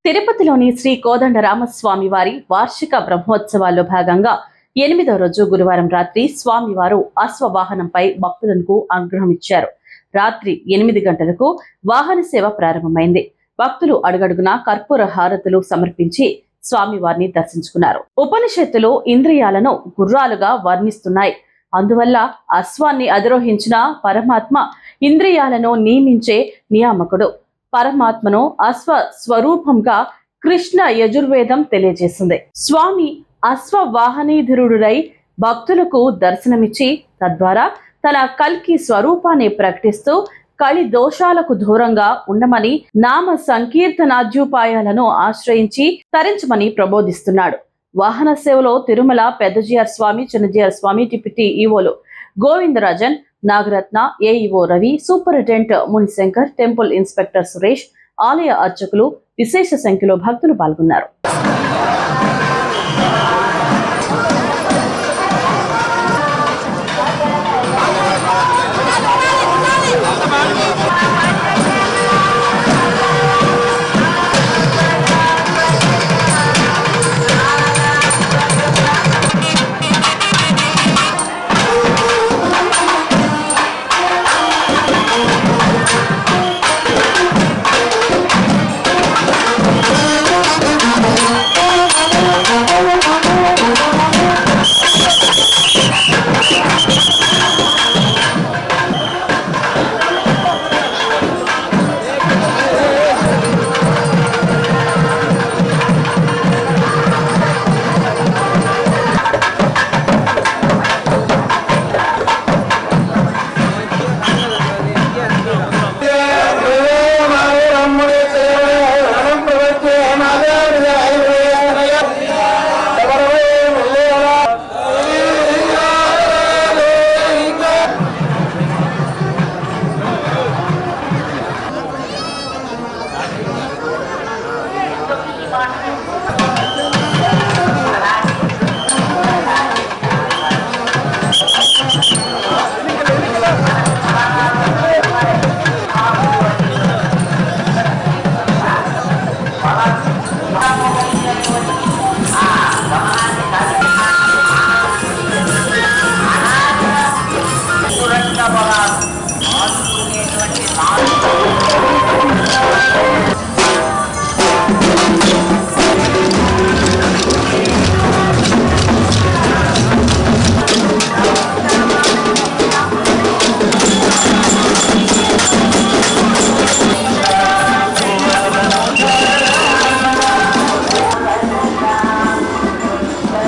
తిరుపతిలోని శ్రీ కోదండరామస్వామి వారి వార్షిక బ్రహ్మోత్సవాల్లో భాగంగా 8వ రోజు గురువారం రాత్రి స్వామివారు అశ్వవాహనంపై భక్తులకు అనుగ్రహం ఇచ్చారు. రాత్రి 8 గంటలకు వాహన సేవ ప్రారంభమైంది. భక్తులు అడుగడుగునా కర్పూర హారతులు సమర్పించి స్వామివారిని దర్శించుకున్నారు. ఉపనిషత్తులు ఇంద్రియాలను గుర్రాలుగా వర్ణిస్తున్నాయి. అందువల్ల అశ్వాన్ని అధిరోహించిన పరమాత్మ ఇంద్రియాలను నియమించే నియామకుడు. పరమాత్మను అశ్వ స్వరూపంగా కృష్ణ యజుర్వేదం తెలియజేసింది. స్వామి అశ్వవాహనీధరుడై భక్తులకు దర్శనమిచ్చి తద్వారా తన కల్కి స్వరూపాన్ని ప్రకటిస్తూ కలి దోషాలకు దూరంగా ఉండమని నామ సంకీర్తనాద్యుపాయాలను ఆశ్రయించి తరించమని ప్రబోధిస్తున్నాడు. వాహన సేవలో తిరుమల పెద్దజీఆర్ స్వామి, చిన్నజీఆర్ స్వామి, డిప్యూటీ ఈవోలు Govindarajan, Nagaratna, AEO Ravi, superintendent Munishankar, temple inspector Suresh, ఆలయ అర్చకులు, విశేష సంఖ్యలో భక్తులు పాల్గొన్నారు.